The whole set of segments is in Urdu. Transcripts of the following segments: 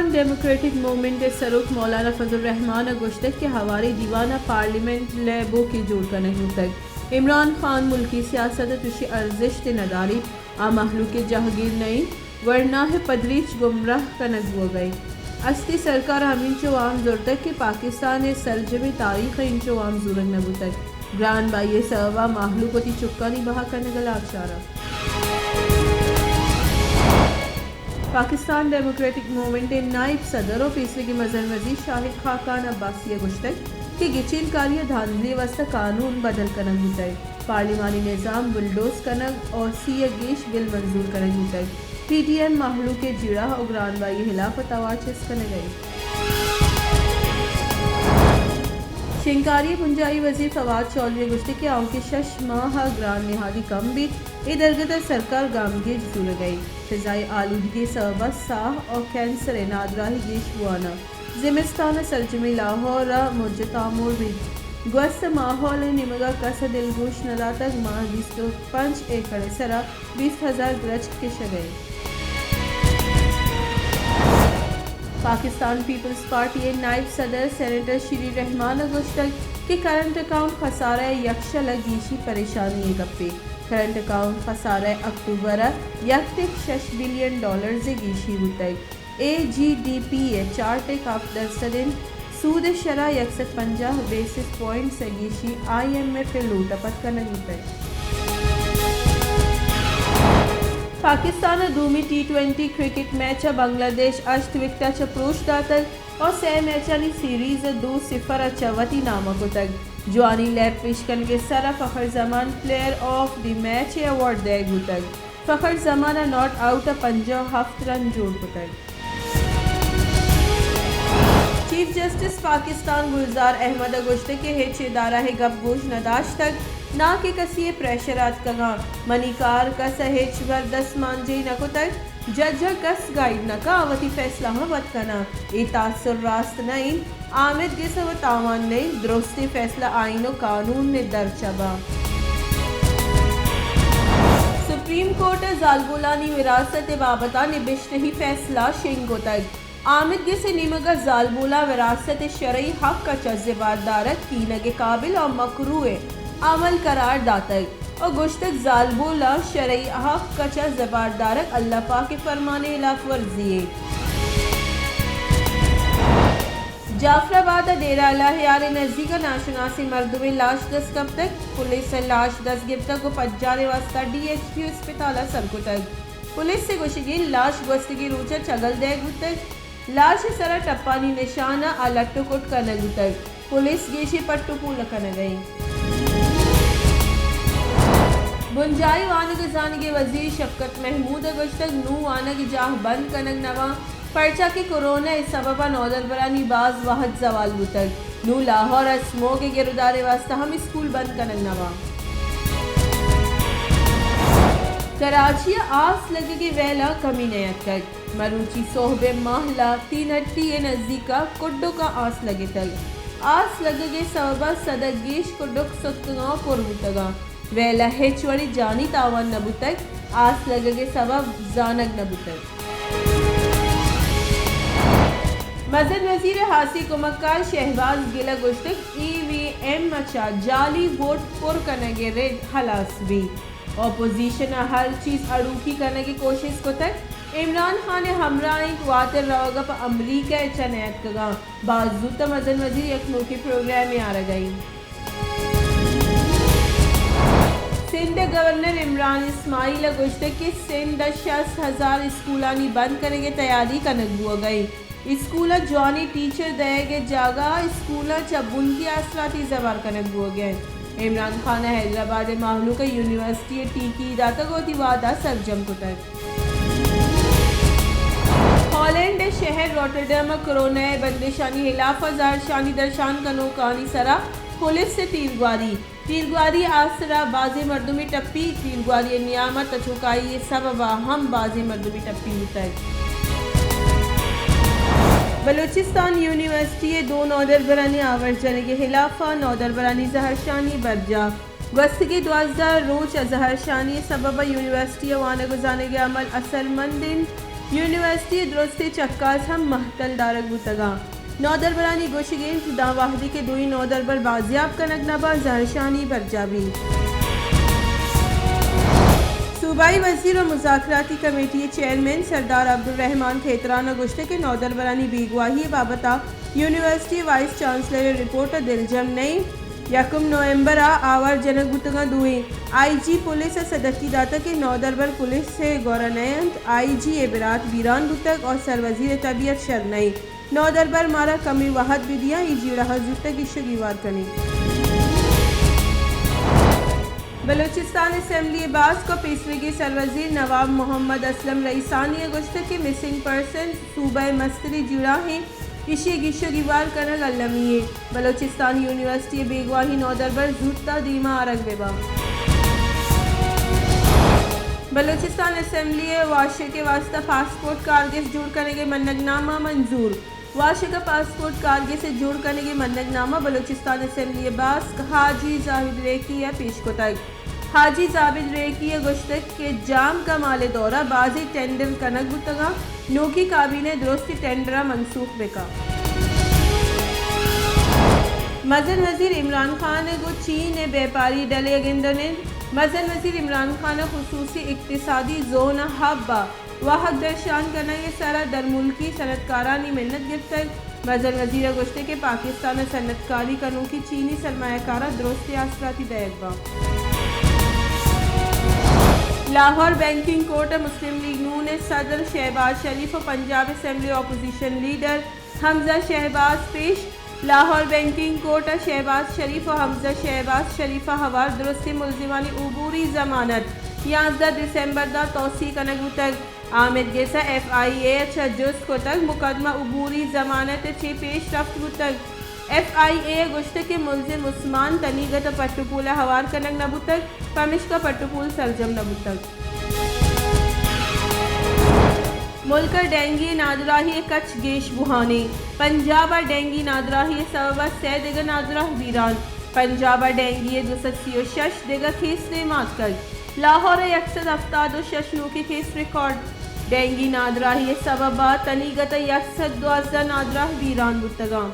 پاکستان ڈیموکریٹک موومنٹ سرخ مولانا فضل الرحمان گشتک کے حوالے دیوانہ پارلیمنٹ لیبو کی جوڑ کا نہیں تک عمران خان ملکی سیاست تشی ارزش نداری محلوق جہگیر نہیں ورنہ پدریچ گمراہ کنگ ہو گئی استی سرکار ہمینچو عام زورتک کہ پاکستان سرجم تاریخ انچو عام زورگ نبو تک گران بائی سوا محلوقتی چکانی بہا کنگل آچارا پاکستان ڈیموکریٹک موومنٹ نائب صدر و پیشوے کی مظہر وزیر شاہد خاقان عباسی گشتک کہ گچین کاری دھاندلی وسط قانون بدل کنگ ہوتا ہے پارلیمانی نظام بلڈوز کنگ اور سی گیش بل منظور کنگ ہوتا ہے پی ٹی ایم محلوق کے جیڑا اگران بائی خلافت آواز چس کنے گئی شنکاری پنجائی وزیر فواد چودھری گشتے کے آنکہ 6 ماہ گران نہادی کم بھی درگتر سرکار گامگیج زور گئی فضائی آلودگی سبب ساہ اور کینسر نادراہی گیش بوانا زمستان سرجمی لاہور مجتامور بھی گوست ماحول نمگا کس دلگوش نلا تک ماہ 25 ایکڑ سرا 20,000 گرچ کش گئے پاکستان پیپلز پارٹی نائب صدر سینیٹر شری رحمان گشتک کہ کرنٹ اکاؤنٹ خسارہ یکشا لگیشی پریشانی گپے کرنٹ اکاؤنٹ خسارہ اکتوبر 1.6 بلین ڈالر سے گیشی ہوتک اے جی ڈی پی 4.7% سود شرح 150 بیسس پوائنٹ سے گیشی آئی ایم ایف لوٹا پت کا نہیں ہوتک پاکستان دومی T20 کرکٹ میچ بنگلہ دیش اشت وکٹا چپروش داتل اور سہ میچانی سیریز 2-0 چوتی نامہ کو تک جوانی لیب پیشکن کے سرا Fakhar Zaman player of the match award دے گو تک فخر زمانہ ناٹ آؤٹ 57 رن جوڑ کو تک چیف جسٹس پاکستان گلزار احمد گشتے کے ہیچ ادارہ گپ گوش نداشت تک نہ کہ کسی پریشرات کگا منی کار کا سہیچ بر 10 مانجی نکو تک جج کس گائیڈ نکا آوتی فیصلہ وط کنا ای تاثر راست نہیں آمد گس و تاوان نہیں درستی فیصلہ آئین و قانون نے در چبا سپریم کورٹ زالبولانی وراثت بابتا نبشت ہی فیصلہ شنگو تک آمد گس نیمگا زالبولا وراثت شرعی حق کا چزبار دارت کینگ قابل اور مکروع عمل قرار داتک اور گشتک زالبولا شرعی حق کا چزباردارک اللہ پاک کے فرمان خلاف ورزی جعفر آباد ڈیرہ الہیار نزدیک ناشناسی مردم لاش دس کب تک پولیس لاش دس گفتہ کو پجارے واسطہ ڈی ایچ کیو اسپتالہ سرکو تک پولیس سے گوشگین لاش گوستگی روچہ چگل دے گو تک لاش سرا ٹپانی نشانہ آلٹو کوٹ کنگو تک پولیس گیشی پٹو پول کنگئی بنجائی وانگ زانگ وزیر شفقت محمود گشتک نو وانگ جاہ بند کنگ نوا پرچا کی کورونا سبب نودر برانی باز واحد زوال بوتک نو لاہور اسمو کے گردارے واسطہ ہم اسکول بند کنگ نوا کراچی آس لگے کی ویلا کمی نیت کر مروچی صحبے محلہ 3 نزدیکا کڈو کا آس لگے تل آس لگے کے سببہ صدگیش کڈوک ستگاں پر بوتگا ویلا ہیچوڑی جانی تاوان نبو تک آس لگے کے سبب زانگ نبو تک مزد وزیر حاسی کمکار شہباز گلہ گشتک ای وی ایم مچا جعلی ووٹ پر کنگے ریڈ حلاس بھی اپوزیشن ہر چیز اڑوکی کرنے کی کوشش کو تک عمران خان ہمراہی واتر روگا پا امریکہ چنیت کگا بازوتا مزن وزیر یکنوکی پروگرام میں آرہ گئی سندھ گورنر عمران اسماعیل گشتک کی سندھ 60,000 اسکولانی بند کرنے کے تیاری کنگ ہو گئی اسکولہ جوانی ٹیچر دے گے جاگا اسکولہ چبن کی اثراتی زبار کنگ ہو گئے عمران خان حیدرآباد محلوق یونیورسٹی ٹیکی داتا گوتی وعدہ سرجم کو تک ہالینڈ شہر روٹرڈم کرونا بندشانی خلاف زہرشانی درشان کنو کانی سرا پولیس سے تیرگواری آسرا بازی مردمی ٹپی تیرگواری نیامت تچوکائی سببا ہم بازی مردمی ٹپی ہوتا ہے بلوچستان یونیورسٹی 2 نودر برانی آورجنے کے خلاف نودر برانی زہرشانی برجا گوستگی 12 روچ زہرشانی سبب یونیورسٹی وانا گزانے کے عمل اثر مندن یونیورسٹی درستی چکاز ہم محتل دارک بوتگا نودر برانی گوشگین دا واحدی کے دوئی نودر بر بازیاب کنک نبا زہرشانی برجابی صوبائی وزیر و مذاکراتی کمیٹی چیئرمین سردار عبدالرحمان کھیتران گشتے کے نودر برانی بیگواہی بابتا یونیورسٹی وائس چانسلر رپورٹ دلجم نئی 1 نومبر آور جنک بوتگا دوئی آئی جی پولیس صدقی داتا کے نودر بر پولیس سے گورنینت آئی جی ابرات بیران بوتگ اور سروزیر طبیعت شرنئی نودر بر مارا کمی وحد بدیا ایجی رہا زوتگ اشگیوار کنی بلوچستان اسمبلی باس کو پیشوی سروزیر نواب محمد اسلم رئیسانی گشت کے مسنگ پرسن صوبہ مستری جڑا ہیں اسی گشو گیوار کنگ علمیے بلوچستان یونیورسٹی بیگواہی نودر بر زودتا دیما آرگ بیبا بلوچستان اسمبلی واشے کے واسطہ پاسپورٹ کارگس جوڑ کرنے کے منگ نامہ منظور واشے کا پاسپورٹ کارگے سے جوڑ کرنے کے منگ نامہ بلوچستان اسمبلی باس حاجی زاہد ریکی یا پیش کو تک حاجی زاہد ریکی یا گشتک کے جام کا مال دورہ بازی ٹینڈر کنک بتگا نوکی کابینہ درستی ٹینڈرہ منسوخ بکا مزن وزیر عمران خان کو چین بیپاری ڈلے گندنے مزن وزیر عمران خان خصوصی اقتصادی زون ہب واحد درشان کرنا یہ سارا در ملکی صنعتکارانی منت گفتگ مزن وزیر گشتے کے پاکستان صنعتکاری کنوں کی چینی سرمایہ کارہ درستی آسراتی دیکھا لاہور بینکنگ کورٹ مسلم لیگ نون صدر شہباز شریف و پنجاب اسمبلی اپوزیشن لیڈر حمزہ شہباز پیش لاہور بینکنگ کورٹ شہباز شریف و حمزہ شہباز شریف حوار درستی ملزمانی عبوری ضمانت 11 دسمبر دا توسیع کنگ بوتگ آمد گیسا ایف آئی اے اچھا جست کو تک مقدمہ عبوری ضمانت چھ پیش رفت بوتگ ایف آئی اے گشتے کے ملزم عثمان تنیگت پٹپولا حوار کنگ نبوتگ پمش کا پٹپول سرجم نبوتگ ملک ڈینگی نادراہی کچھ گیش بوہانی پنجاب ڈینگی نادراہی سبب سے دیگر نادراہ ویران پنجاب ڈینگی 236 دیگر کیس نے مات کر لاہور 176 نوکی کیس ریکارڈ ڈینگی نادراہی سبب تنیگت 112 نادراہ ویران بتگاں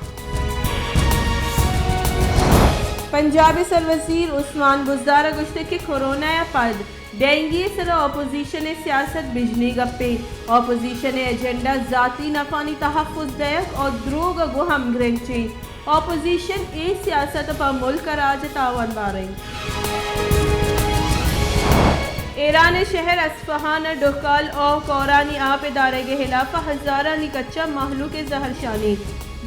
پنجابی سروزیر عثمان بزدار گشتے کے کورونا یا پد ڈینگی سر اپوزیشن سیاست بجنی گپے اپوزیشن ایجنڈا ذاتی نفانی تحفظ دیکھ اور دروگ گو ہم گرنچے اپوزیشن اے سیاست پر ملک راج تاوان باریں ایران شہر اصفہان ڈکال اور کورانی آپ ادارے کے خلاف ہزارانی کچا محلو کے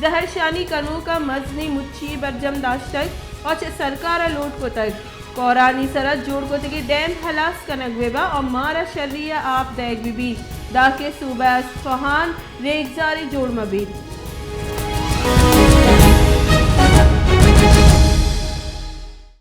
زہرشانی کنوں کا مزنی مچھی برجم داشتک اور سرکار لوٹ کو تک کورانی سرد جوڑ کو تکی ڈیم حلاس کنک ویبا اور مارا شریعہ آپ دیکھ بھی دا کے صوبہ اصفہان ریگزاری جوڑ مبید